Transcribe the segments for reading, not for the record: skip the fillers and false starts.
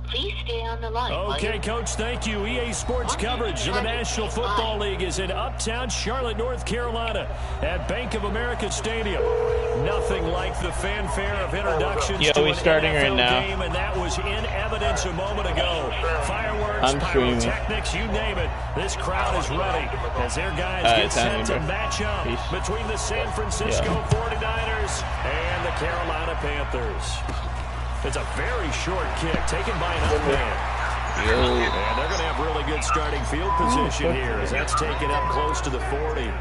Please stay on the line. Okay, Coach, thank you. EA Sports coverage of the National Football League is in Uptown Charlotte, North Carolina at Bank of America Stadium. Nothing like the fanfare of introductions to an NFL game, and that was in evidence a moment ago. Fireworks, pyrotechnics, you name it. This crowd is ready as their guys get set to match up between the San Francisco 49ers and the Carolina Panthers. It's a very short kick taken by an up man. And they're going to have really good starting field position here as that's taken up close to the 40.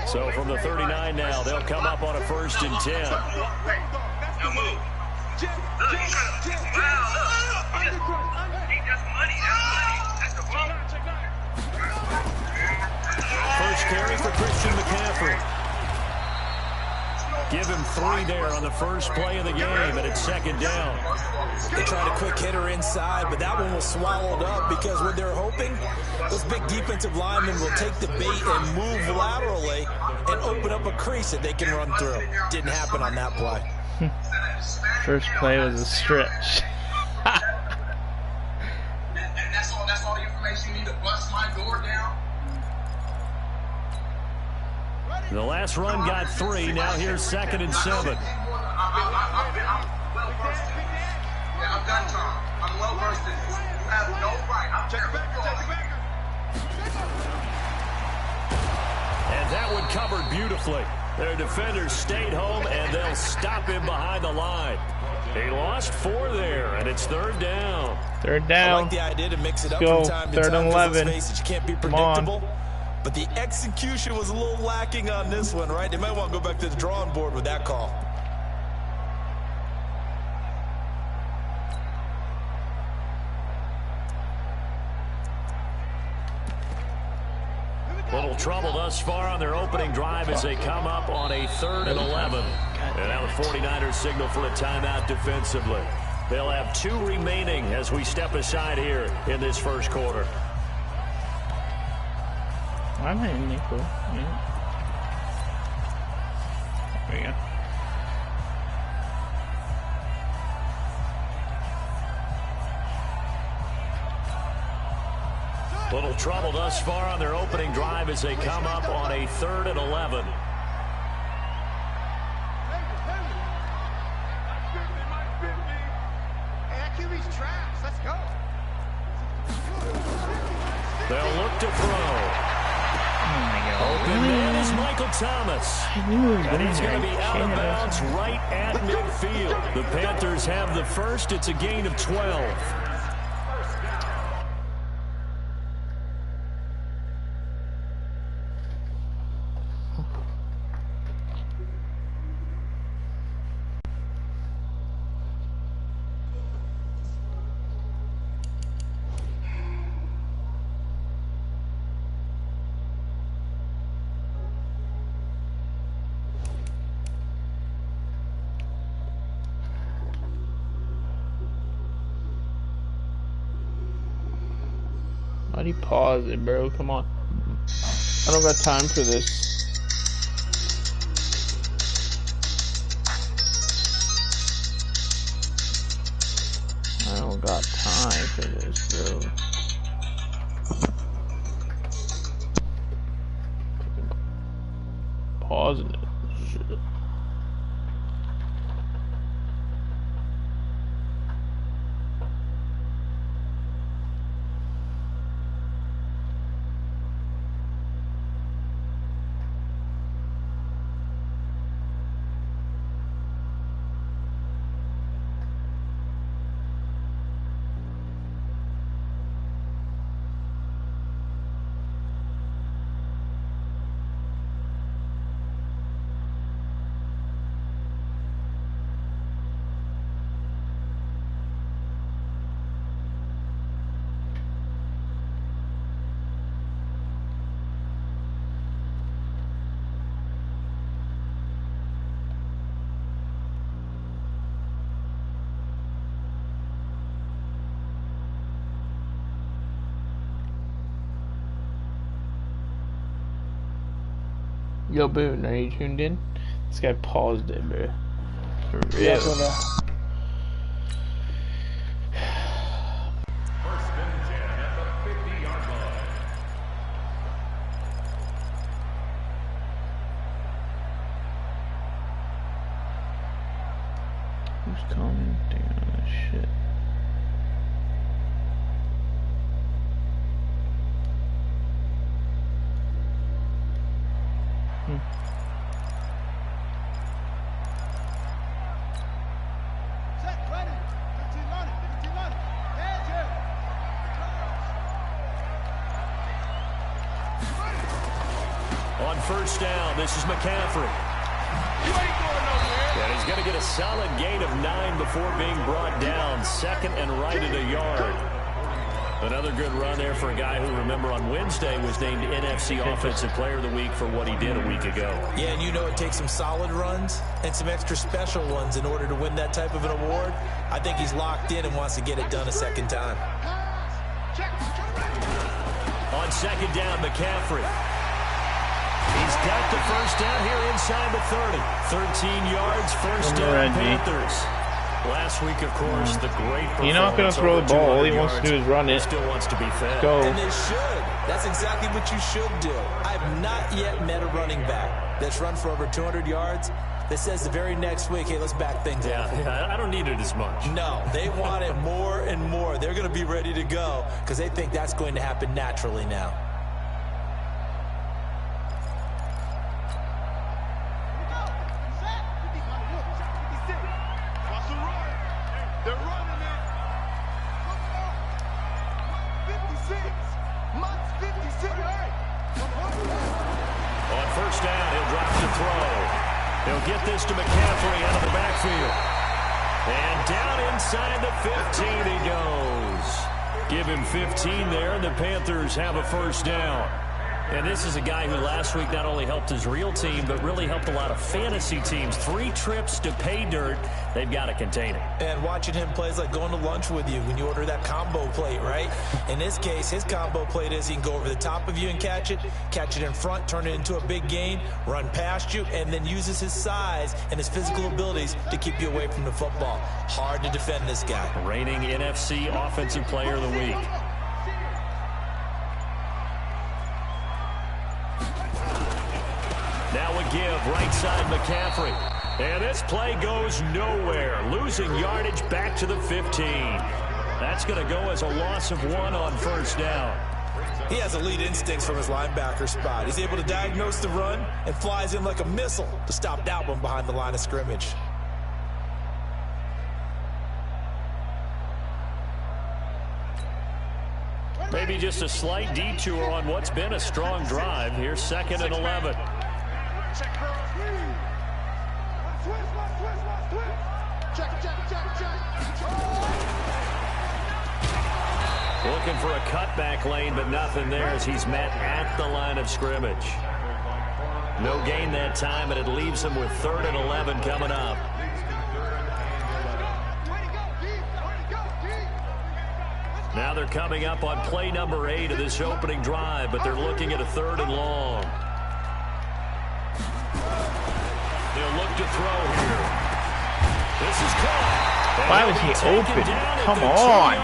So from the 39 now, they'll come up on a 1st and 10. First carry for Christian McCaffrey. Give him 3 there on the first play of the game, and it's 2nd down. They tried a quick hitter inside, but that one was swallowed up because what they're hoping, those big defensive linemen will take the bait and move laterally and open up a crease that they can run through. Didn't happen on that play. First play was a stretch. And that's all the information you need to bust my door down. The last run got 3. Now here's 2nd and 7. I'm well versed in this. Yeah, I've done time. I'm well versed in this. You have no right. I'm terrible. And that one covered beautifully. Their defenders stayed home, and they'll stop him behind the line. He lost 4 there, and it's 3rd down. 3rd down. I like the idea to mix it up from time to time. 3rd and 11. You can't be predictable. But the execution was a little lacking on this one, right? They might want to go back to the drawing board with that call. Little trouble thus far on their opening drive as they come up on a 3rd and 11. And now the 49ers signal for a timeout defensively. They'll have 2 remaining as we step aside here in this first quarter. I'm in nickel. There we go. Little trouble thus far on their opening drive as they come up on a 3rd and 11. They'll look to throw. Open man is Michael Thomas. And he's going to be out of bounds right at midfield. The Panthers have the first. It's a gain of 12. Why'd you pause it, bro? Come on. I don't got time for this. I don't got time for this, bro. Pausing it. Shit. Yo, Boone, are you tuned in? This guy paused it, bro. For real. Yeah, so the, Who's commenting on this shit? On first down, this is McCaffrey. And he's going to get a solid gain of 9 before being brought down. Second and right at a yard. Another good run there for a guy who, remember, on Wednesday was named NFC Offensive Player of the Week for what he did a week ago. Yeah, and you know it takes some solid runs and some extra special ones in order to win that type of an award. I think he's locked in and wants to get it done a second time. On second down, McCaffrey. He's got the first down here inside the 30. 13 yards, first down, Panthers. Last week, of course, the great performance. You're not going to throw the ball. All he wants to do is run it. Still wants to be fed. Go. And they should. That's exactly what you should do. I've not yet met a running back that's run for over 200 yards that says the very next week, hey, let's back things up. Yeah, I don't need it as much. No, they want it more and more. They're going to be ready to go because they think that's going to happen naturally now. On first down, he'll drop the throw. He'll get this to McCaffrey out of the backfield. And down inside the 15 he goes. Give him 15 there, and the Panthers have a first down. And this is a guy who last week not only helped his real team, but really helped a lot of fantasy teams. 3 trips to pay dirt. They've got to contain it. And watching him play is like going to lunch with you when you order that combo plate, right? In this case, his combo plate is he can go over the top of you and catch it in front, turn it into a big gain, run past you, and then uses his size and his physical abilities to keep you away from the football. Hard to defend this guy. Reigning NFC Offensive Player of the Week. Now a give, right side McCaffrey. And this play goes nowhere. Losing yardage back to the 15. That's going to go as a loss of 1 on first down. He has elite instincts from his linebacker spot. He's able to diagnose the run and flies in like a missile to stop that one behind the line of scrimmage. Maybe just a slight detour on what's been a strong drive. Here's 2nd and 11. Looking for a cutback lane, but nothing there as he's met at the line of scrimmage. No gain that time, and it leaves him with 3rd and 11 coming up. Now they're coming up on play number 8 of this opening drive, but they're looking at a 3rd and long. They'll look to throw here. This is caught. Why was he open? Come on.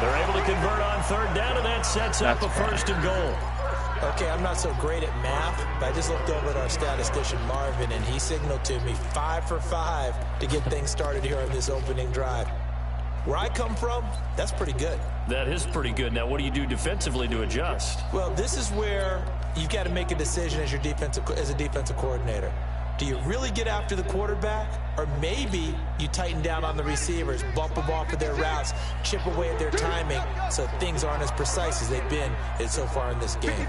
They're able to convert on 3rd down, and that sets up a 1st and goal. Okay, I'm not so great at math, but I just looked over at our statistician, Marvin, and he signaled to me 5 for 5 to get things started here on this opening drive. Where I come from, that's pretty good. That is pretty good. Now, what do you do defensively to adjust? Well, this is where you've got to make a decision as a defensive coordinator. Do you really get after the quarterback? Or maybe you tighten down on the receivers, bump them off of their routes, chip away at their timing so things aren't as precise as they've been so far in this game.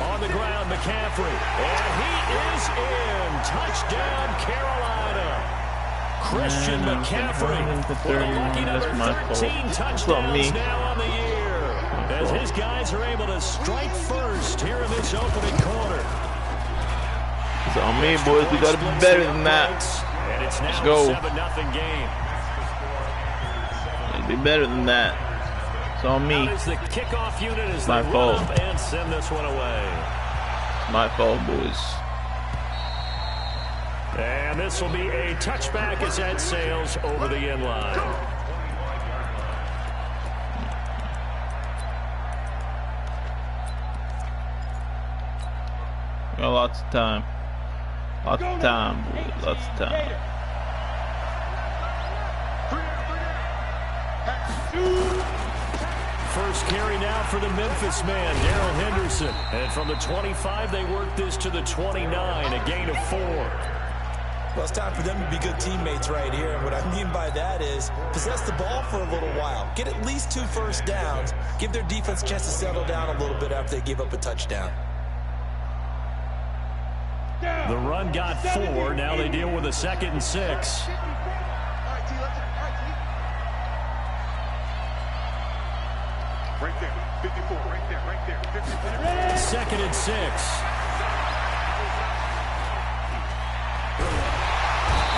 On the ground, McCaffrey. And he is in. Touchdown, Carolina. Christian McCaffrey with a lucky number 13 touchdowns now on the year. As his guys are able to strike first here in this opening quarter. It's on me, boys. We gotta be better than that. And it's now Let's go. a 7-0 game. Gotta be better than that. It's on me. Out is the kickoff unit as My they fault. run up and send this one away. My fault, boys. And this will be a touchback as that sails over the end line. Got lots of time. Lots of time, boys. Lots of time. First carry now for the Memphis man, Darrell Henderson. And from the 25, they work this to the 29, a gain of 4. Well, it's time for them to be good teammates right here. And what I mean by that is possess the ball for a little while. Get at least 2 first downs. Give their defense a chance to settle down a little bit after they give up a touchdown. The run got 4. Now they deal with a 2nd and 6. Right there, 54, right there, right there. 54. 2nd and 6.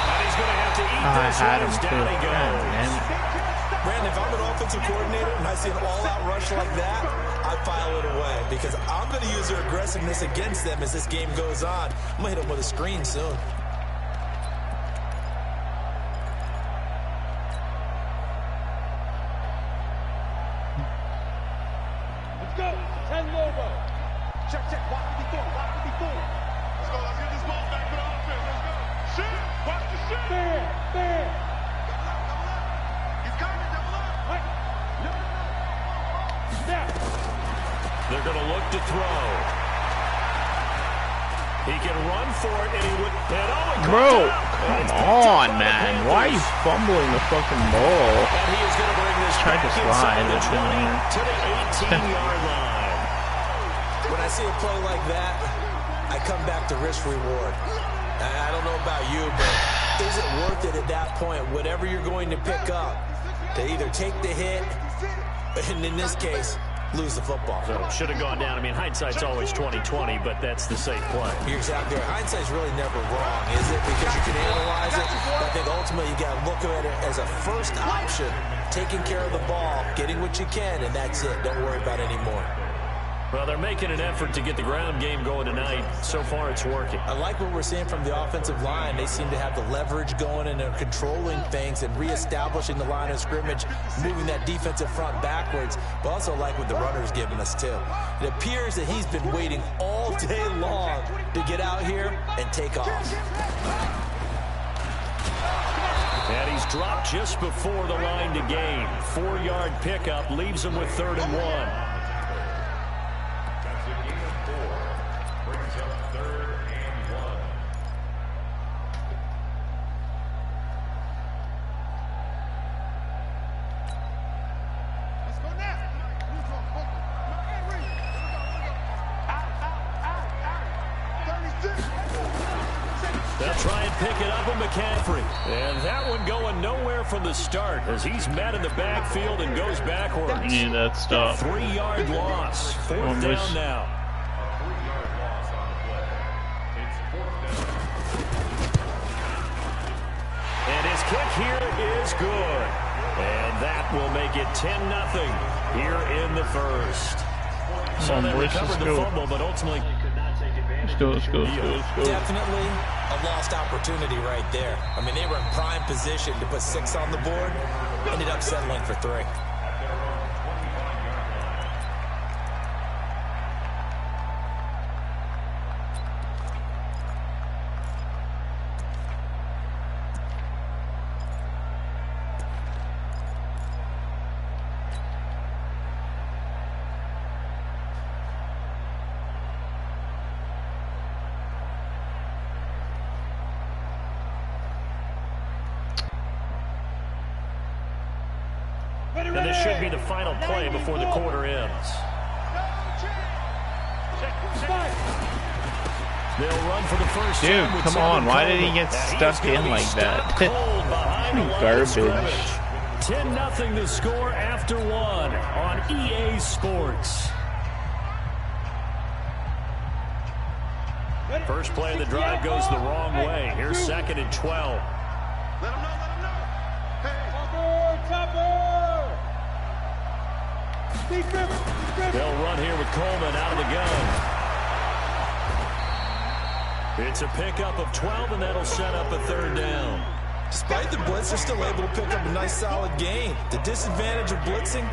And he's going to have to eat this had one him as too. down he goes. Brandon, if I'm an offensive coordinator and I see an all-out rush like that, I file it away because I'm going to use their aggressiveness against them as this game goes on. I'm going to hit them with a screen soon. Let's go. 10 over. Check, check. Watch the before. Watch the before. Let's go. Let's get this ball back for the offense. Let's go. Shit. Watch the shit. There. There. He's coming. Double up. Right. No. Snap. They're going to look to throw. He can run for it, and he would. And Bro, come on, man. Why are you fumbling the fucking ball? And he is going to bring this Tried to back slide, inside the but 20 to the 18-yard line. When I see a play like that, I come back to risk reward. I don't know about you, but is it worth it at that point, whatever you're going to pick up, to either take the hit, and in this case, lose the football? So should have gone down. I mean, hindsight's always 20/20, but that's the safe play. You're exactly right. Hindsight's really never wrong, is it? Because you can analyze it, but I think ultimately you got to look at it as a first option, taking care of the ball, getting what you can, and that's it. Don't worry about any more. Well, they're making an effort to get the ground game going tonight. So far, it's working. I like what we're seeing from the offensive line. They seem to have the leverage going, and they're controlling things and reestablishing the line of scrimmage, moving that defensive front backwards, but also like what the runner's giving us, too. It appears that he's been waiting all day long to get out here and take off. And he's dropped just before the line to gain. 4-yard pickup leaves him with 3rd and 1. They'll try and pick it up with McCaffrey. And that one going nowhere from the start as he's met in the backfield and goes backwards. Yeah, that stop. 3-yard loss. 4th down now. And his kick here is good. And that will make it 10-0 here in the first. So they recovered the fumble, but ultimately could not take advantage. Let's go. Definitely a lost opportunity right there. I mean, they were in prime position to put 6 on the board, ended up settling for 3. And this should be the final play before the quarter ends. They'll run for the first Dude, time with come on. Why did he Coleman. get And stuck he's gonna in be like that? stuck cold behind the line of Garbage. scrimmage. 10-0 the score after 1 on EA Sports. First play of the drive goes the wrong way. Here's 2nd and 12. Let him know, let him know. Hey. They'll run here with Coleman out of the gun. It's a pickup of 12, and that'll set up a third down. Despite the blitz, they're still able to pick up a nice solid gain. The disadvantage of blitzing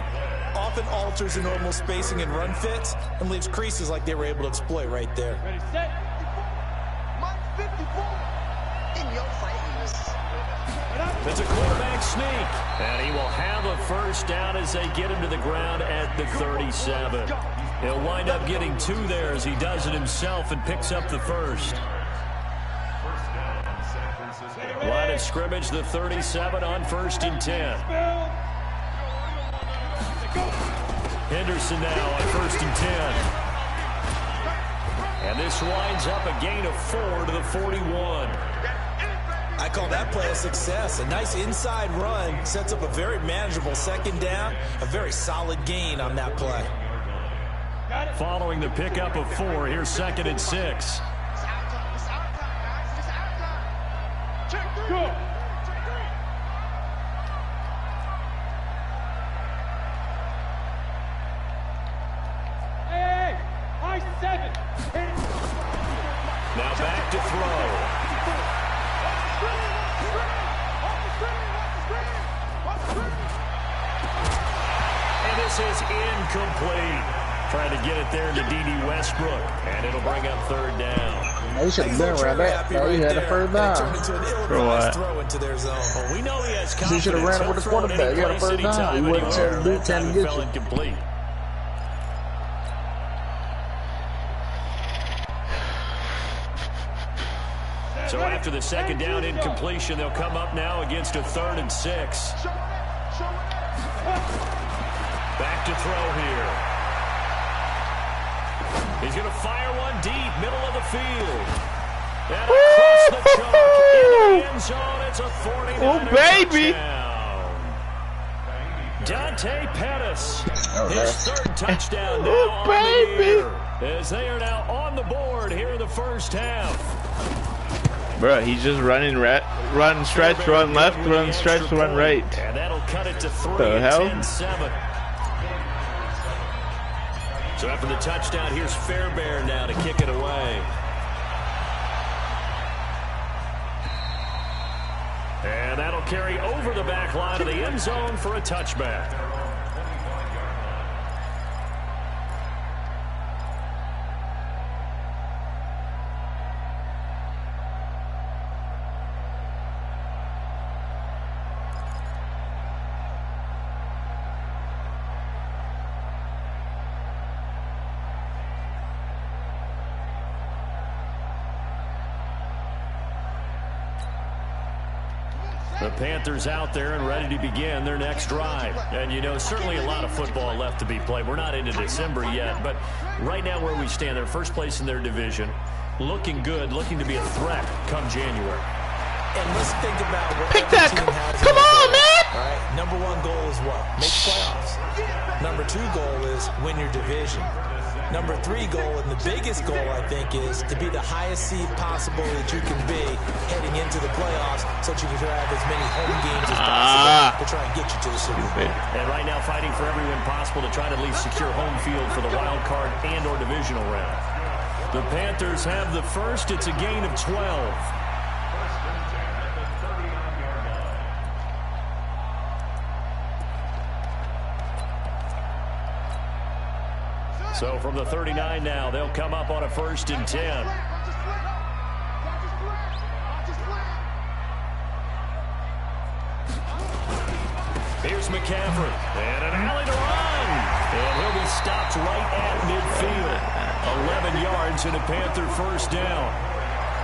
often alters the normal spacing and run fits and leaves creases like they were able to exploit right there. Ready, set. Mike 54. In your face. It's a quarterback sneak, and he will have a first down as they get him to the ground at the 37. He'll wind up getting 2 there as he does it himself and picks up the first. Line of scrimmage, the 37 on 1st and 10. Henderson now on 1st and 10. And this winds up a gain of 4 to the 41. I call that play a success. A nice inside run sets up a very manageable second down. A very solid gain on that play. Following the pickup of 4, here's 2nd and 6. Go. Hey, high 7. Now back to throw. And this is incomplete. Trying to get it there to D.D. Westbrook, and it'll bring up 3rd down. They should have been right back. He had a first down. For what? Throw into their zone. Well, we know he has confidence. He should have ran it with the quarterback. He had a first down. He wasn't trying to do time to get you. Incomplete. So after the second down incompletion, they'll come up now against a 3rd and 6. Back to throw here. He's going to fire one deep, middle of the field. And across the chalk into the end zone. It's a 49er baby. touchdown. Dante Pettis, his 3rd touchdown now on the year, as they are now on the board here in the first half. Bro, he's just running run stretch, run left, run stretch, run right. And that'll cut it to 3 The and hell? 10-7. So after the touchdown, here's Fairbairn now to kick it away. And that'll carry over the back line of the end zone for a touchback. The Panthers out there and ready to begin their next drive. And, you know, certainly a lot of football left to be played. We're not into December yet, but right now where we stand, they're first place in their division, looking good, looking to be a threat come January. And let's think about what Pick every that. team has. Come on, man. All right, number 1 goal is what? Make playoffs. Number 2 goal is win your division. Number 3 goal, and the biggest goal, I think, is to be the highest seed possible that you can be heading into the playoffs so that you can have as many home games as possible to try and get you to the Super Bowl. And right now fighting for every win possible to try to at least secure home field for the wild card and or divisional round. The Panthers have the first. It's a gain of 12. So from the 39 now, they'll come up on a 1st and 10. Here's McCaffrey. And an alley to run. And he'll be stopped right at midfield. 11 yards and a Panther first down.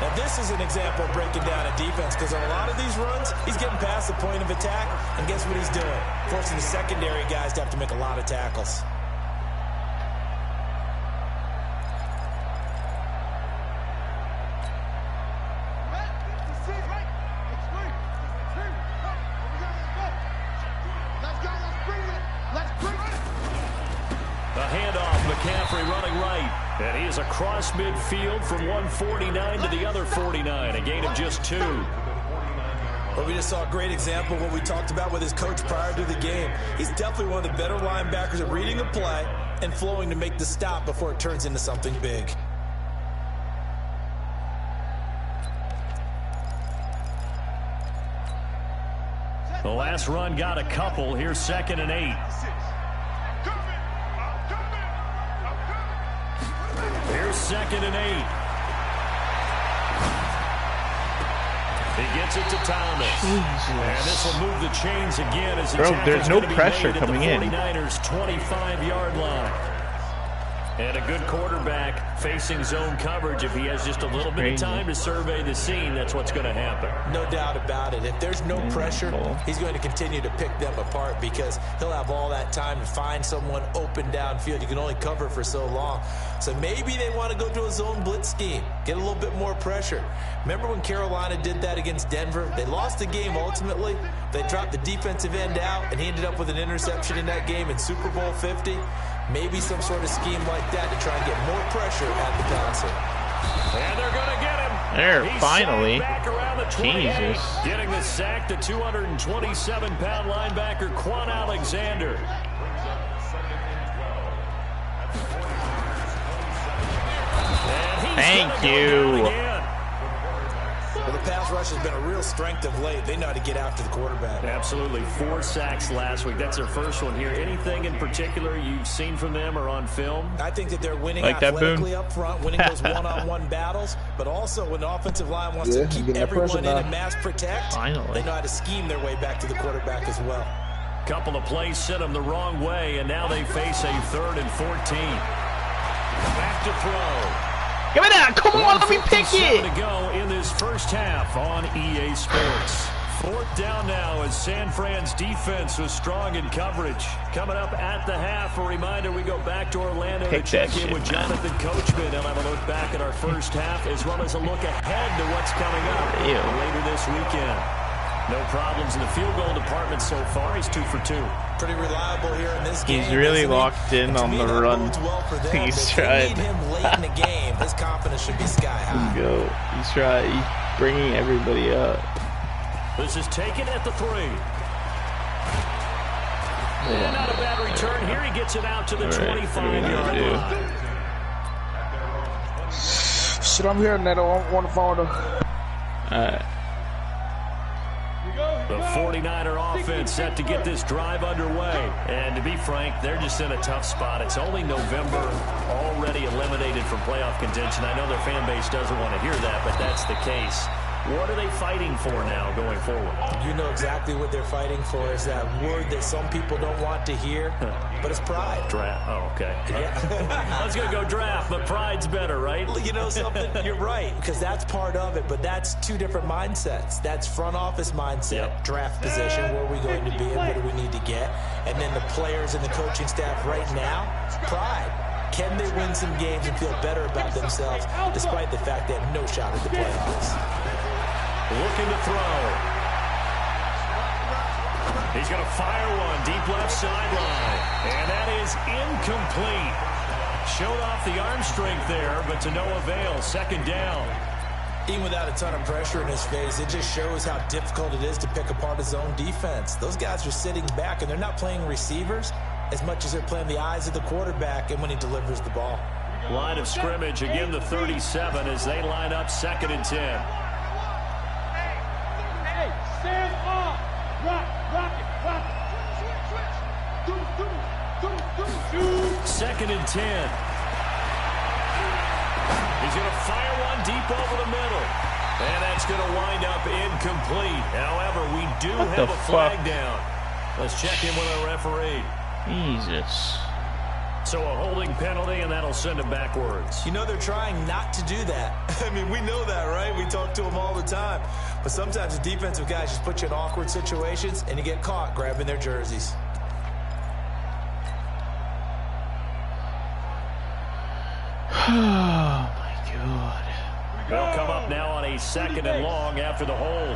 Now this is an example of breaking down a defense, because on a lot of these runs, he's getting past the point of attack, and guess what he's doing? Forcing the secondary guys to have to make a lot of tackles. McCaffrey running right. And he is across midfield from 149 to the other 49. A gain of just 2. Well, we just saw a great example of what we talked about with his coach prior to the game. He's definitely one of the better linebackers at reading a play and flowing to make the stop before it turns into something big. The last run got a couple. Here's 2nd and 8. Here's 2nd and 8. He gets it to Thomas. Jesus. And this will move the chains again as the there's no tackle's gonna be pressure made at coming the in. 49ers 25-yard line. And a good quarterback facing zone coverage. If he has just a little bit of time to survey the scene, that's what's going to happen. No doubt about it. If there's no pressure, he's going to continue to pick them apart because he'll have all that time to find someone open downfield. You can only cover for so long. So maybe they want to go to a zone blitz scheme, get a little bit more pressure. Remember when Carolina did that against Denver? They lost the game ultimately. They dropped the defensive end out, and he ended up with an interception in that game in Super Bowl 50. Maybe some sort of scheme like that to try and get more pressure at the passer. And they're going to get him. There, He's finally. back around the 28. Jesus. Getting the sack, the 227-pound linebacker, Quan Alexander. Thank you. Well, the pass rush has been a real strength of late. They know how to get after the quarterback. Absolutely. 4 sacks last week. That's their first one here. Anything in particular you've seen from them or on film? I think that they're winning like athletically up front, winning those one-on-one battles, but also when the offensive line wants to keep everyone in and mass protect, they know how to scheme their way back to the quarterback as well. Couple of plays sent them the wrong way, and now they face a 3rd and 14. Back to throw. Give it out. Come on, let me pick it. To go in this first half on EA Sports. 4th down now as San Fran's defense was strong in coverage. Coming up at the half, a reminder, we go back to Orlando to check in with Jonathan Coachman. He'll have a look back at our first half as well as a look ahead to what's coming up later this weekend. No problems in the field goal department so far. He's 2 for 2. Pretty reliable here in this game. He's really locked in on the run. He's trying. Need him late in the game. His confidence should be sky high. Go. He's trying. He's bringing everybody up. This is taken at the 3. And not a bad return here. He gets it out to the 25-yard line. Shit, I'm hearing that on the phone. The 49er offense set to get this drive underway. And to be frank, they're just in a tough spot. It's only November, already eliminated from playoff contention. I know their fan base doesn't want to hear that, but that's the case. What are they fighting for now going forward? You know exactly what they're fighting for. Is that word that some people don't want to hear, but it's pride. Draft. Oh, okay. Yeah. I was going to go draft, but pride's better, right? You know something? You're right, because that's part of it, but that's 2 different mindsets. That's front office mindset, draft position, where are we going to be and what do we need to get? And then the players and the coaching staff right now, pride. Can they win some games and feel better about themselves despite the fact they have no shot at the playoffs? Looking to throw. He's going to fire one deep left sideline. And that is incomplete. Showed off the arm strength there, but to no avail. 2nd down. Even without a ton of pressure in his face, it just shows how difficult it is to pick apart his own defense. Those guys are sitting back, and they're not playing receivers as much as they're playing the eyes of the quarterback and when he delivers the ball. Line of scrimmage, again the 37 as they line up 2nd and 10. Stand up. Rock it. 2nd and 10. He's going to fire one deep over the middle. And that's going to wind up incomplete. However, we do have a flag down. Let's check in with our referee. Jesus. So a holding penalty, and that'll send it backwards. You know they're trying not to do that. I mean, we know that, right? We talk to them all the time. But sometimes the defensive guys just put you in awkward situations, and you get caught grabbing their jerseys. Oh, my God. They'll come up now on a 2nd and long after the hold.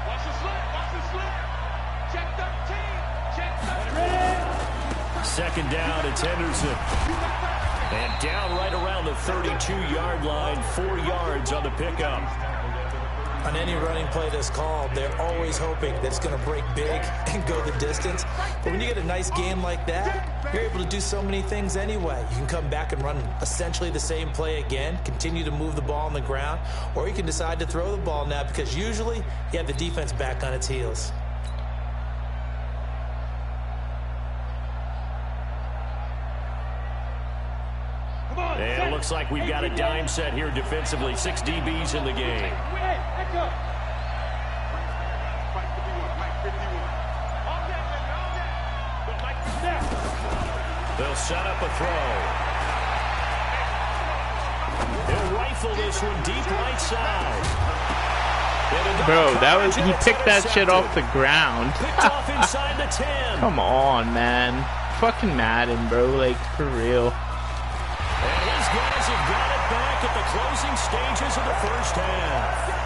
Watch the slip. Check 13. Check 13. 2nd down, it's Henderson. And down right around the 32-yard line, 4 yards on the pickup. On any running play that's called, they're always hoping that it's going to break big and go the distance. But when you get a nice game like that, you're able to do so many things anyway. You can come back and run essentially the same play again, continue to move the ball on the ground, or you can decide to throw the ball now because usually you have the defense back on its heels. looks like we've got a dime set here defensively. 6 DBs in the game. They'll set up a throw. He'll rifle this one deep right side. Bro, he picked that shit off the ground. Picked off inside the 10. Come on, man. Fucking Madden, bro. Like, for real. And his guys have got it back at the closing stages of the first half.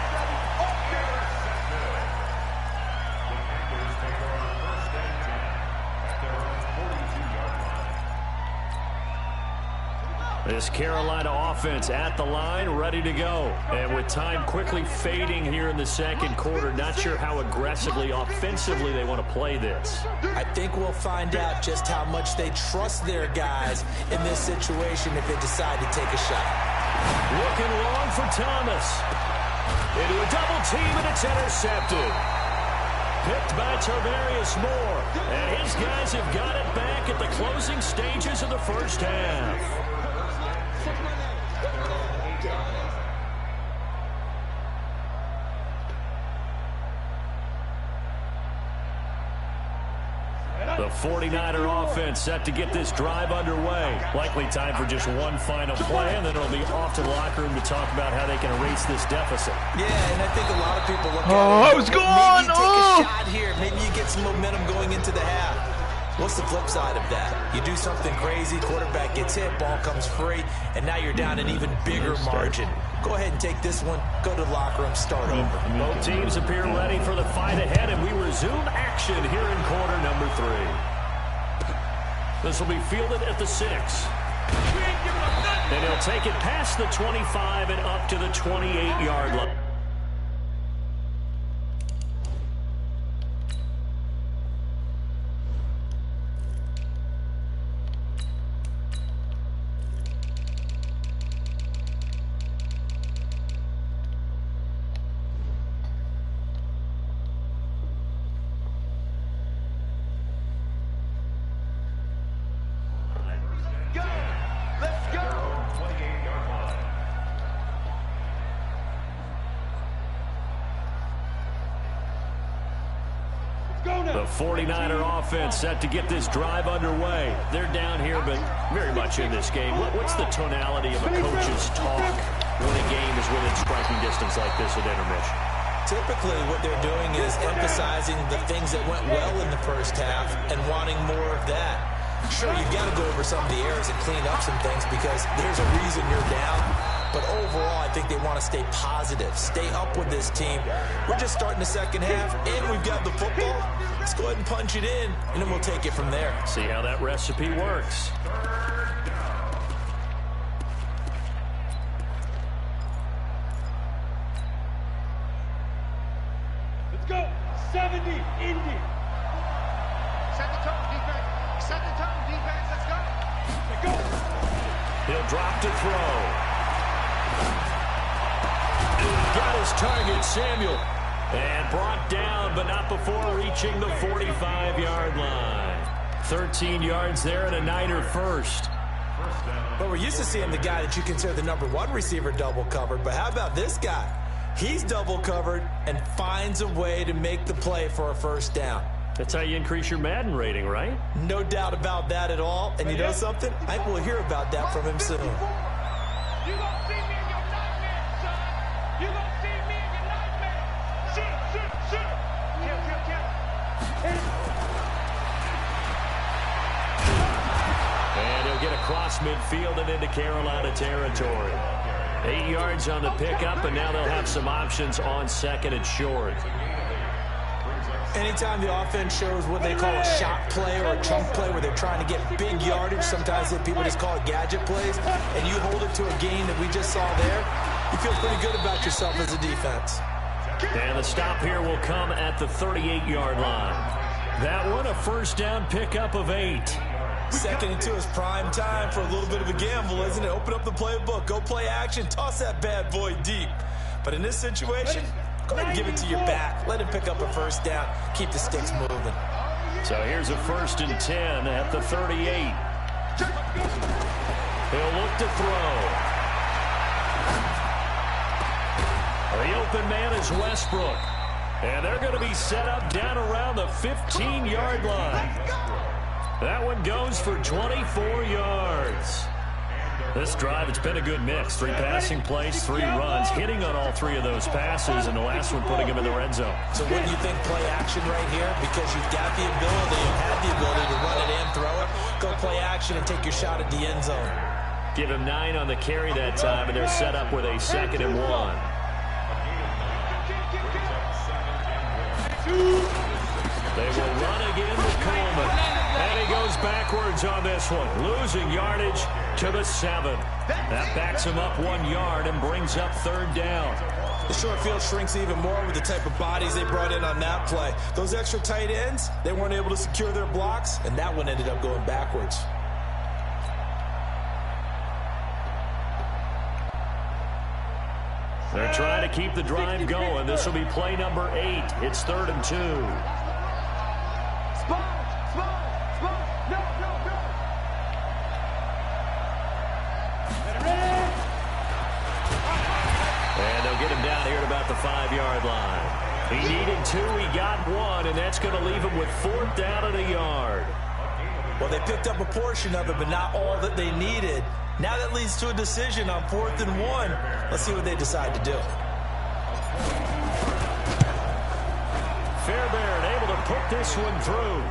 This Carolina offense at the line, ready to go. And with time quickly fading here in the second quarter, not sure how aggressively, offensively they want to play this. I think we'll find out just how much they trust their guys in this situation if they decide to take a shot. Looking long for Thomas. Into a double team, and it's intercepted. Picked by Tarvarius Moore. And his guys have got it back at the closing stages of the first half. The 49er offense set to get this drive underway. Likely time for just one final play, and then it'll be off to the locker room to talk about how they can erase this deficit. Yeah, and I think a lot of people look at it. What's going on? Maybe you take a shot here. Maybe you get some momentum going into the half. What's the flip side of that? You do something crazy, quarterback gets hit, ball comes free, and now you're down an even bigger margin. Go ahead and take this one, go to the locker room, start over. Both teams appear ready for the fight ahead, and we resume action here in quarter number 3. This will be fielded at the 6. And he'll take it past the 25 and up to the 28-yard line. The 49er offense set to get this drive underway. They're down here, but very much in this game. What's the tonality of a coach's talk when a game is within striking distance like this at intermission? Typically, what they're doing is emphasizing the things that went well in the first half and wanting more of that. Sure, you've got to go over some of the errors and clean up some things because there's a reason you're down. But overall, I think they want to stay positive, stay up with this team. We're just starting the second half, and we've got the football. Let's go ahead and punch it in, and then we'll take it from there. See how that recipe works. Let's go. 70, Indy. Set the tone, defense. Set the tone, defense. Let's go. Let's go. He'll drop to throw. Got his target, Samuel. And brought down, but not before reaching the 45-yard line. 13 yards there and a Niner first. But we're used to seeing the guy that you consider the #1 receiver double covered. But how about this guy? He's double covered and finds a way to make the play for a first down. That's how you increase your Madden rating, right? No doubt about that at all. And you know something? I think we'll hear about that from him soon. You gonna see me in your nightmare, son. You gonna see me in your nightmare. Shoot. Kill. And he'll get across midfield and into Carolina territory. 8 yards on the pickup, and now they'll have some options on second and short. Anytime the offense shows what they call a shot play or a chunk play where they're trying to get big yardage, sometimes people just call it gadget plays, and you hold it to a gain that we just saw there, you feel pretty good about yourself as a defense. And the stop here will come at the 38-yard line. That one, a first down pickup of 8. Second and 2 is prime time for a little bit of a gamble, isn't it? Open up the playbook, go play action, toss that bad boy deep. But in this situation, go ahead and give it to your back. Let him pick up a first down. Keep the sticks moving. So here's a 1st and 10 at the 38. He'll look to throw. The open man is Westbrook. And they're going to be set up down around the 15-yard line. That one goes for 24 yards. This drive, it's been a good mix. 3 passing plays, 3 runs, hitting on all 3 of those passes, and the last one putting him in the red zone. So wouldn't you think play action right here? Because you've got the ability, you've had the ability to run it and throw it. Go play action and take your shot at the end zone. Give him 9 on the carry that time, and they're set up with a 2nd and 1. They will run again with Coleman. And he goes backwards on this one, losing yardage to the 7. That backs him up 1 yard and brings up 3rd down. The short field shrinks even more with the type of bodies they brought in on that play. Those extra tight ends, they weren't able to secure their blocks, and that one ended up going backwards. They're trying to keep the drive going. This will be play number 8. It's 3rd and 2. And they'll get him down here at about the 5-yard line. He needed 2, he got 1, and that's going to leave him with 4th down and a yard. Well, they picked up a portion of it, but not all that they needed. Now that leads to a decision on 4th and 1. Let's see what they decide to do. Fairbairn able to put this one through.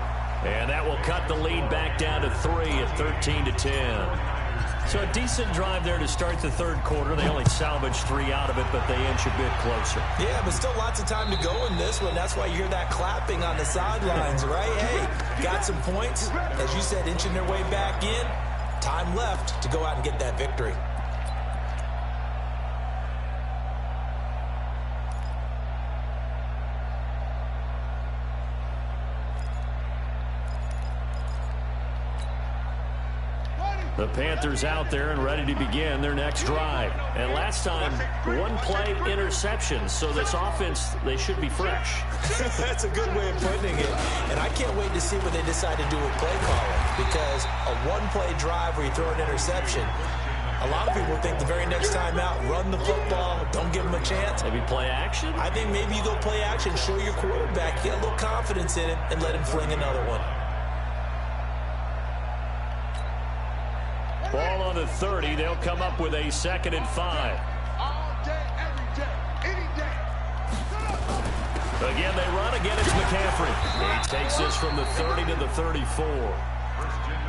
And that will cut the lead back down to 3 at 13-10. So a decent drive there to start the 3rd quarter. They only salvaged 3 out of it, but they inch a bit closer. Yeah, but still lots of time to go in this one. That's why you hear that clapping on the sidelines, right? Hey, got some points. As you said, inching their way back in. Time left to go out and get that victory. The Panthers out there and ready to begin their next drive. And last time, 1-play interception. So this offense, they should be fresh. That's a good way of putting it. And I can't wait to see what they decide to do with play calling. Because a 1-play drive where you throw an interception, a lot of people think the very next time out, run the football, don't give them a chance. Maybe play action? I think maybe you go play action, show your quarterback, get a little confidence in him, and let him fling another one. Ball on the 30. They'll come up with a 2nd and 5. All day, every day, any day. Again, they run. Again, it's McCaffrey. He takes this from the 30 to the 34.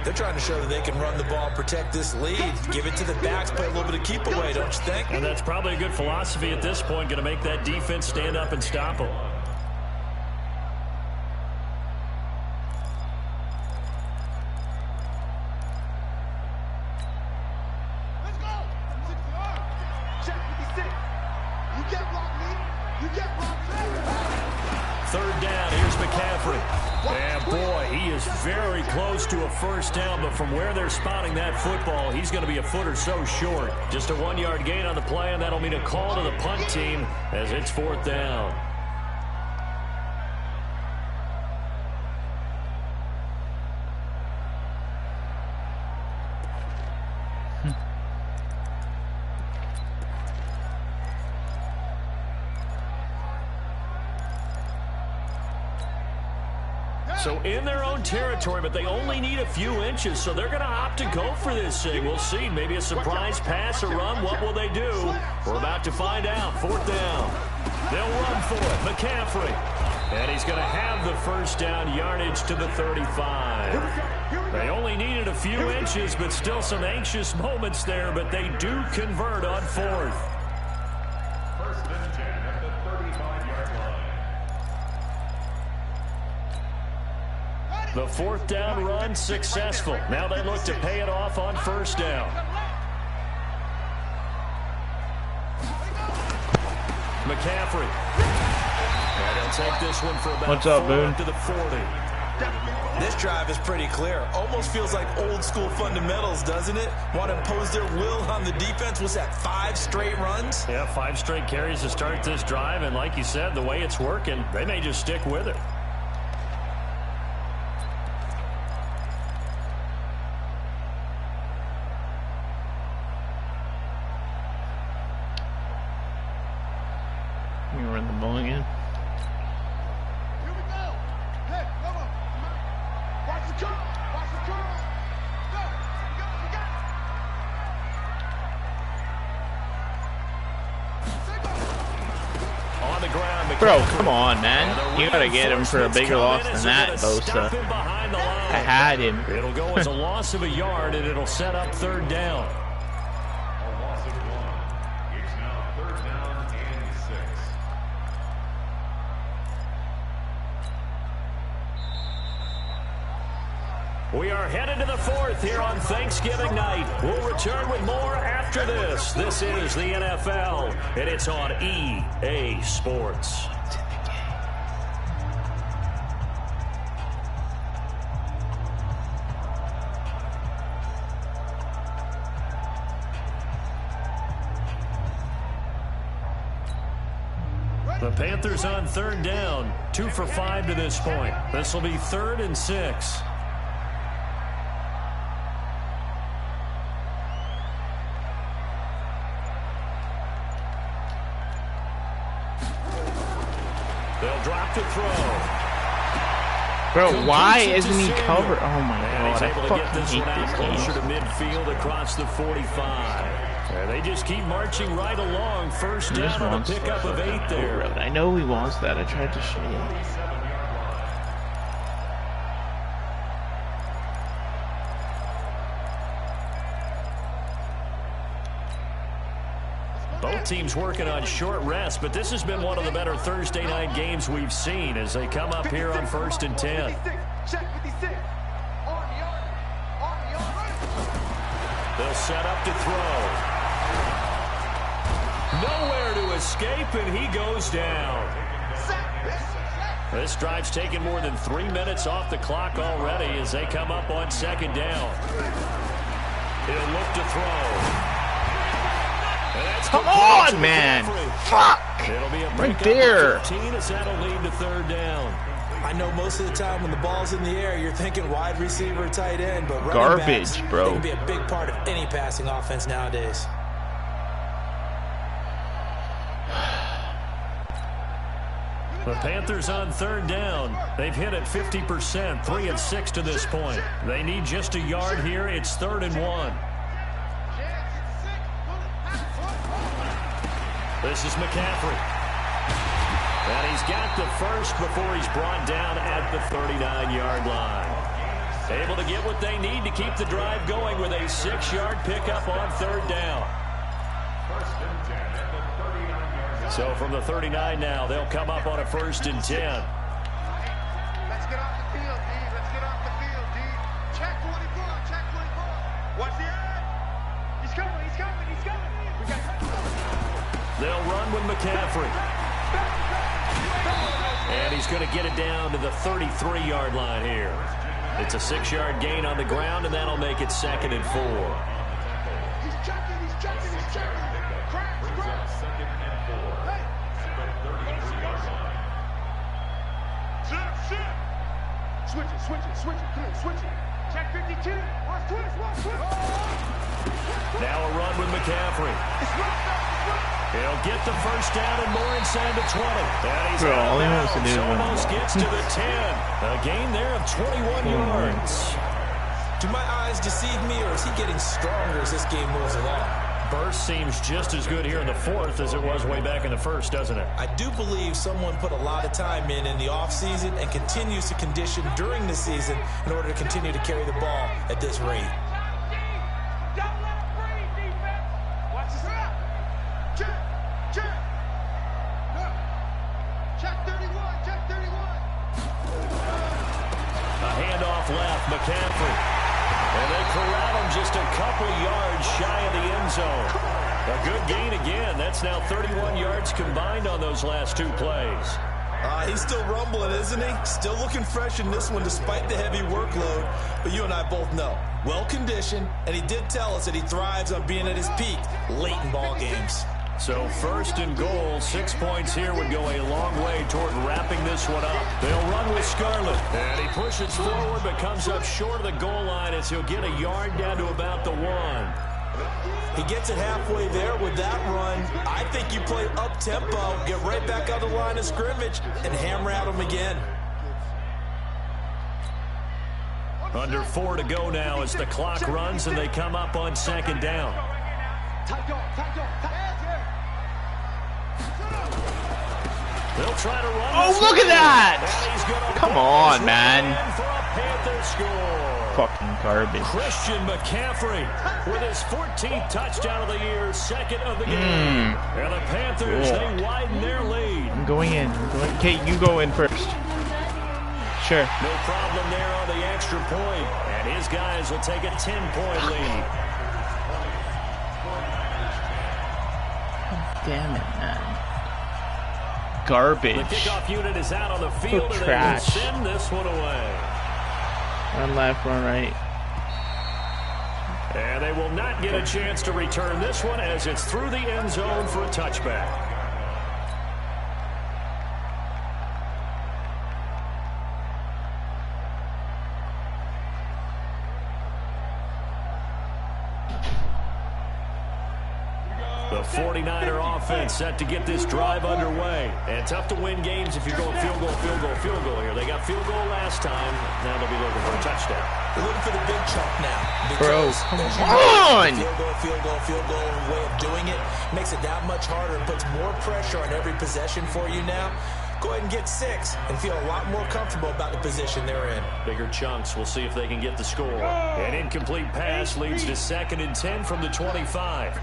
They're trying to show that they can run the ball and protect this lead. Give it to the backs, play a little bit of keep away, don't you think? And that's probably a good philosophy at this point. Going to make that defense stand up and stop them. Very close to a 1st down, but from where they're spotting that football, he's going to be a foot or so short. Just a 1-yard gain on the play, and that'll mean a call to the punt team as it's 4th down. So in their own territory, but they only need a few inches, so they're going to opt to go for this thing. We'll see. Maybe a surprise pass or run. What will they do? We're about to find out. 4th down. They'll run for it. McCaffrey. And he's going to have the 1st down, yardage to the 35. They only needed a few inches, but still some anxious moments there, but they do convert on 4th. The 4th down run successful. Now they look to pay it off on 1st down. McCaffrey. And they'll take this one for about What's up, 4 Boone? to the 40. This drive is pretty clear. Almost feels like old school fundamentals, doesn't it? Want to impose their will on the defense. What's that, 5 straight runs? Yeah, 5 straight carries to start this drive. And like you said, the way it's working, they may just stick with it. You run the ball again. Here we go. Hey, come on. Watch the curl. Watch the curl. Go. You got it. On the ground, Bro, come on, man. You gotta get him for a bigger loss than that, Bosa. I had him. It'll go as a loss of a yard, and it'll set up third down. A loss of 1. It's now third down and 6. We are headed to the fourth here on Thanksgiving night. We'll return with more after this. This is the NFL, and it's on EA Sports. The Panthers on third down, 2 for 5 to this point. This will be 3rd and 6. They'll drop to throw. Bro, why isn't he covered? Oh my god, I able to get fucking this hate one out this closer to game. midfield across the 45. They just keep marching right along. First He just down on a wants pickup of 8 the there. road. I know he wants that. I tried to show you. Both teams working on short rest, but this has been one of the better Thursday night games we've seen as they come up here on 1st and 10. Check 56. On the yard. They'll set up to throw. Nowhere to escape, and he goes down. This drive's taken more than 3 minutes off the clock already as they come up on 2nd down. He'll look to throw. Come on, man. Fuck. It'll be a Right pickup there. of 15 as that'll lead to 3rd down. I know most of the time when the ball's in the air, you're thinking wide receiver, tight end, but running Garbage, backs, bro. They can be a big part of any passing offense nowadays. The Panthers on 3rd down. They've hit it 50%, 3 of 6 to this point. They need just a yard here. It's 3rd and 1. This is McCaffrey. And he's got the first before he's brought down at the 39-yard line. Able to get what they need to keep the drive going with a 6-yard pickup on 3rd down. So from the 39 now, they'll come up on a 1st and 10. Let's get off the field, D. Let's get off the field, D. Check 24. Check 24. Watch the eye. He's coming. He's coming. He's coming. We got They'll run with McCaffrey. And he's going to get it down to the 33-yard line here. It's a 6-yard gain on the ground, and that'll make it 2nd and 4. He's checking. He's checking. He's checking. Crash. Crash. Hey. Switch it. Switch it. Switch it. Come on, switch it. Check 52. Watch twist. Watch twist. Now a run with McCaffrey. It's right. He'll get the first down and more inside the 20. And he's Bro, out all he of wants to do bounds. is run the Almost ball. gets to the 10. A gain there of 21 yards. Do my eyes deceive me, or is he getting stronger as this game moves along? Burst seems just as good here in the 4th as it was way back in the 1st, doesn't it? I do believe someone put a lot of time in the offseason and continues to condition during the season in order to continue to carry the ball at this rate. Don't let him breathe, defense. Watch this out. Check. Check. No. Check 31. Check 31. A handoff left, McCaffrey. And they corral him just a couple yards shy of the end zone. A good gain again. That's now 31 yards combined on those last 2 plays. He's still rumbling, isn't he? Still looking fresh in this one despite the heavy workload. But you and I both know, well-conditioned, and he did tell us that he thrives on being at his peak late in ball games. So 1st and goal, 6 points here would go a long way toward wrapping this one up. They'll run with Scarlett. And he pushes forward but comes up short of the goal line as he'll get a yard down to about the 1. He gets it halfway there with that run. I think you play up-tempo, get right back on the line of scrimmage, and hammer at him again. Under 4 to go now as the clock runs and they come up on 2nd down. They'll try to run. Oh, look at that! Come on, man. Fucking garbage. Christian McCaffrey with his 14th touchdown of the year, 2nd of the game. And the Panthers, they widen their lead. I'm going in. Okay, you go in first. Sure. No problem there on the extra point. And his guys will take a 10-point lead. Damn it, man. Garbage. The kickoff unit is out on the field, and they will send this one away. Run left, run right. And they will not get a chance to return this one as it's through the end zone for a touchback. The 49er offense set to get this drive underway. And tough to win games if you're going field goal, field goal, field goal here. They got field goal last time. Now they'll be looking for a touchdown. They're looking for the big chunk now. Bro, come on! Field goal, field goal, field goal way of doing it makes it that much harder and puts more pressure on every possession for you now. Go ahead and get 6 and feel a lot more comfortable about the position they're in. Bigger chunks. We'll see if they can get the score. An incomplete pass leads to 2nd and 10 from the 25.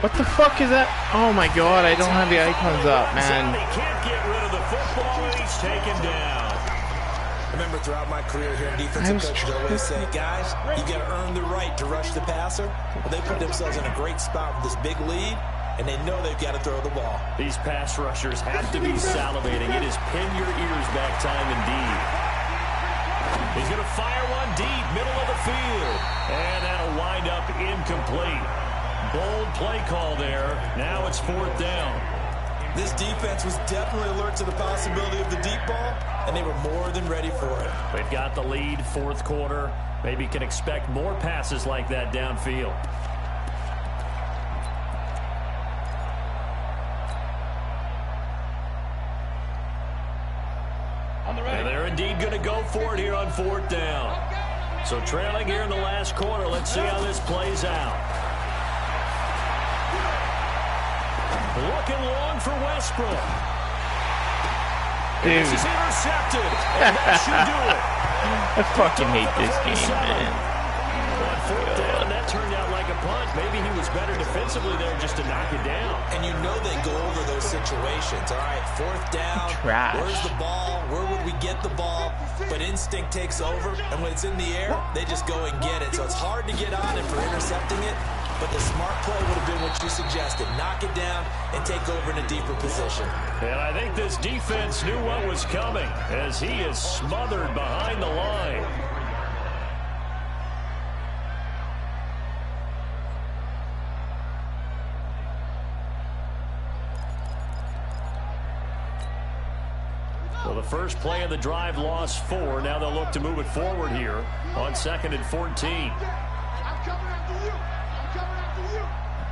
What the fuck is that? Oh my god, I don't have the icons up, man. He can't get rid of the football, and he's taken down. Remember, throughout my career here in defensive coaches always say, guys, you got to earn the right to rush the passer. Well, they put themselves in a great spot with this big lead, and they know they've got to throw the ball. These pass rushers have to be salivating. It is pin your ears back time indeed. He's going to fire one deep, middle of the field, and that'll wind up incomplete. Bold play call there. Now it's 4th down. This defense was definitely alert to the possibility of the deep ball, and they were more than ready for it. They've got the lead, 4th quarter. Maybe can expect more passes like that downfield. And they're indeed going to go for it here on 4th down. So trailing here in the last quarter. Let's see how this plays out. Looking long for Westbrook. Dude. This is intercepted. And that should do it. I fucking hate this game, man. On 4th down, that turned out like a punt. Maybe he was better defensively there just to knock it down. And you know they go over those situations. All right, 4th down. Trash. Where's the ball? Where would we get the ball? But instinct takes over, and when it's in the air, they just go and get it. So it's hard to get on it for intercepting it. But the smart play would have been what you suggested. Knock it down and take over in a deeper position. And I think this defense knew what was coming as he is smothered behind the line. Well, the first play of the drive lost 4. Now they'll look to move it forward here on 2nd and 14. I'm coming after you. I'm coming after you.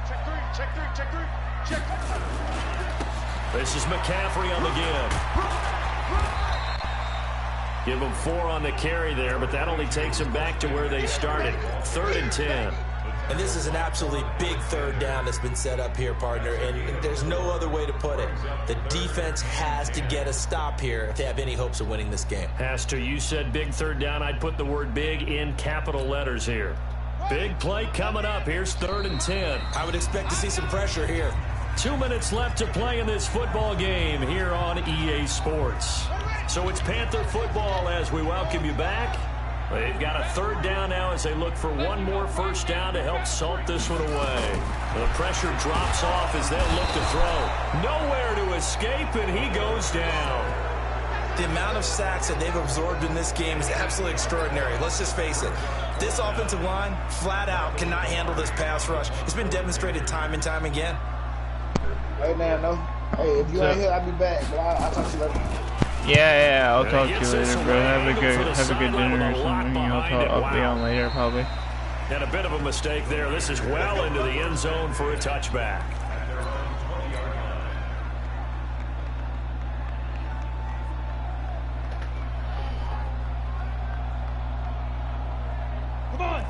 Check 3, check 3, check 3, check 3. This is McCaffrey on the give. Give them 4 on the carry there, but that only takes them back to where they started. 3rd and 10. And this is an absolutely big 3rd down that's been set up here, partner, and there's no other way to put it. The defense has to get a stop here if they have any hopes of winning this game. Has to. You said big 3rd down. I'd put the word big in capital letters here. Big play coming up. Here's 3rd and 10. I would expect to see some pressure here. 2 minutes left to play in this football game here on EA Sports. So it's Panther football as we welcome you back. They've got a 3rd down now as they look for one more 1st down to help salt this one away. The pressure drops off as they'll look to throw. Nowhere to escape, and he goes down. The amount of sacks that they've absorbed in this game is absolutely extraordinary. Let's just face it. This offensive line, flat out, cannot handle this pass rush. It's been demonstrated time and time again. Hey, man, no. Hey, if you ain't here, I'll be back. But I'll talk to you later. Yeah, I'll talk to you later, bro. Have a good dinner or something. I'll be on later, probably. And a bit of a mistake there. This is well into the end zone for a touchback.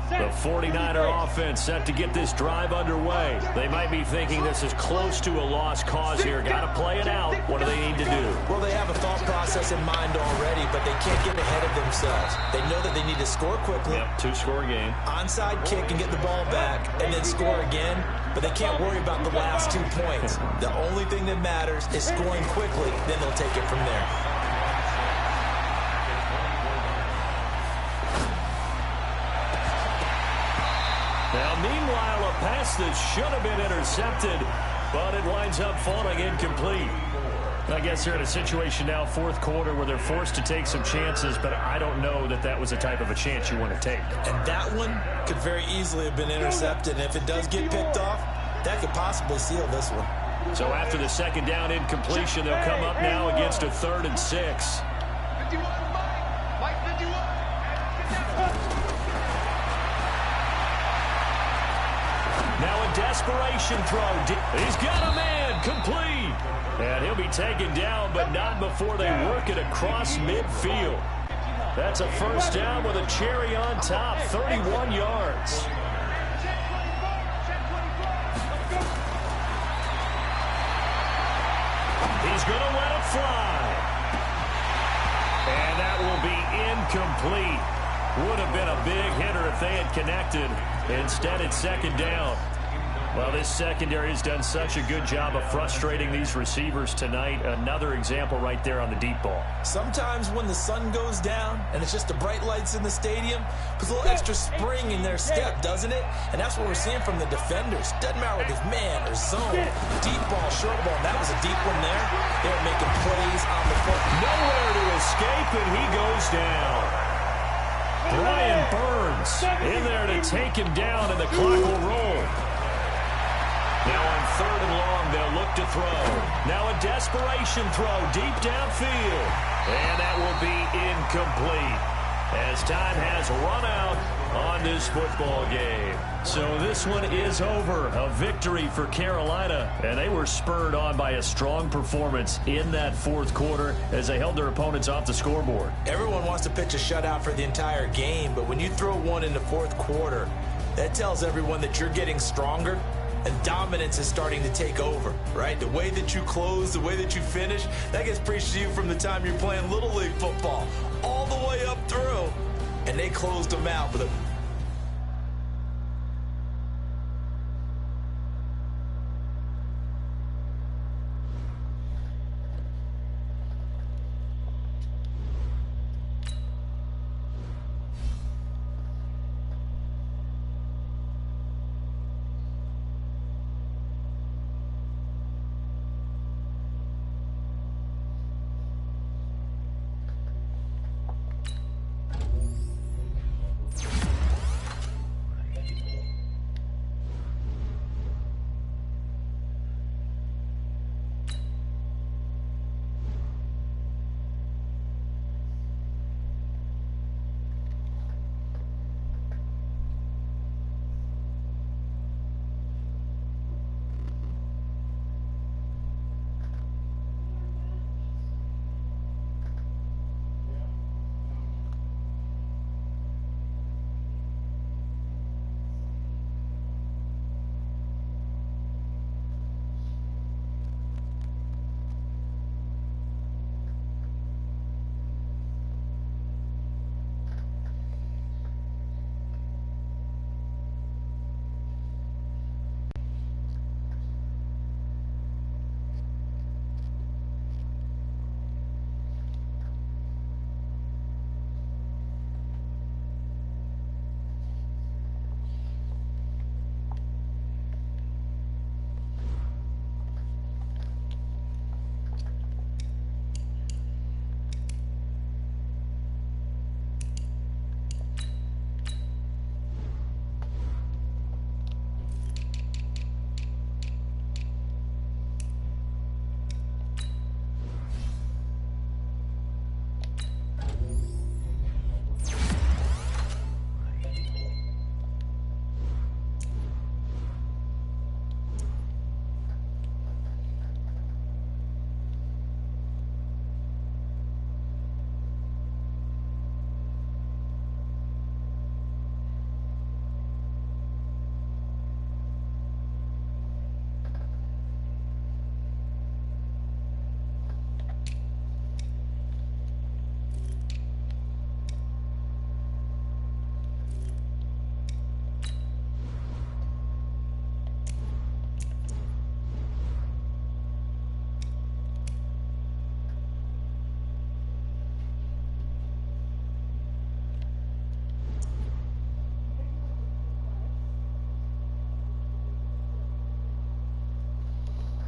The 49er offense set to get this drive underway. They might be thinking this is close to a lost cause here. Got to play it out. What do they need to do? Well, they have a thought process in mind already, but they can't get ahead of themselves. They know that they need to score quickly. Yep, two-score game. Onside kick and get the ball back and then score again, but they can't worry about the last 2 points. The only thing that matters is scoring quickly, then they'll take it from there. Now, meanwhile, a pass that should have been intercepted, but it winds up falling incomplete. I guess they're in a situation now, fourth quarter, where they're forced to take some chances, but I don't know that that was the type of a chance you want to take. And that one could very easily have been intercepted, and if it does get picked off, that could possibly seal this one. So after the second down incompletion, they'll come up now against a 3rd and 6. 51, Mike 51. Now a desperation throw. He's got a man, complete. And he'll be taken down, but not before they work it across midfield. That's a first down with a cherry on top, 31 yards. He's going to let it fly. And that will be incomplete. Would have been a big hitter if they had connected. Instead, it's second down. Well, this secondary has done such a good job of frustrating these receivers tonight. Another example right there on the deep ball. Sometimes when the sun goes down and it's just the bright lights in the stadium, puts a little extra spring in their step, doesn't it? And that's what we're seeing from the defenders. Doesn't matter whether it's man or zone, deep ball, short ball. That was a deep one there. They were making plays on the foot. Nowhere to escape, and he goes down. Brian Burns in there to take him down, and the clock will roll. Now on 3rd and long, they'll look to throw. Now a desperation throw deep downfield. And that will be incomplete as time has run out on this football game. So this one is over. A victory for Carolina, and they were spurred on by a strong performance in that fourth quarter as they held their opponents off the scoreboard. Everyone wants to pitch a shutout for the entire game, but when you throw one in the fourth quarter, that tells everyone that you're getting stronger and dominance is starting to take over, right? The way that you close, the way that you finish, that gets preached to you from the time you're playing Little League football all the way up through, and they closed them out with a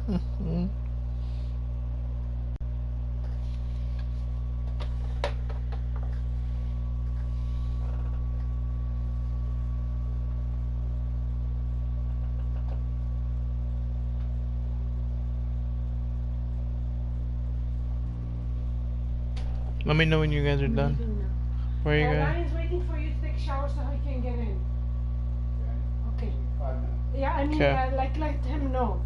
Let me know when you guys are done. Where are you guys? Ryan's waiting for you to take a shower so he can get in. Okay. 5 minutes. Yeah, I mean, Okay. like let him know.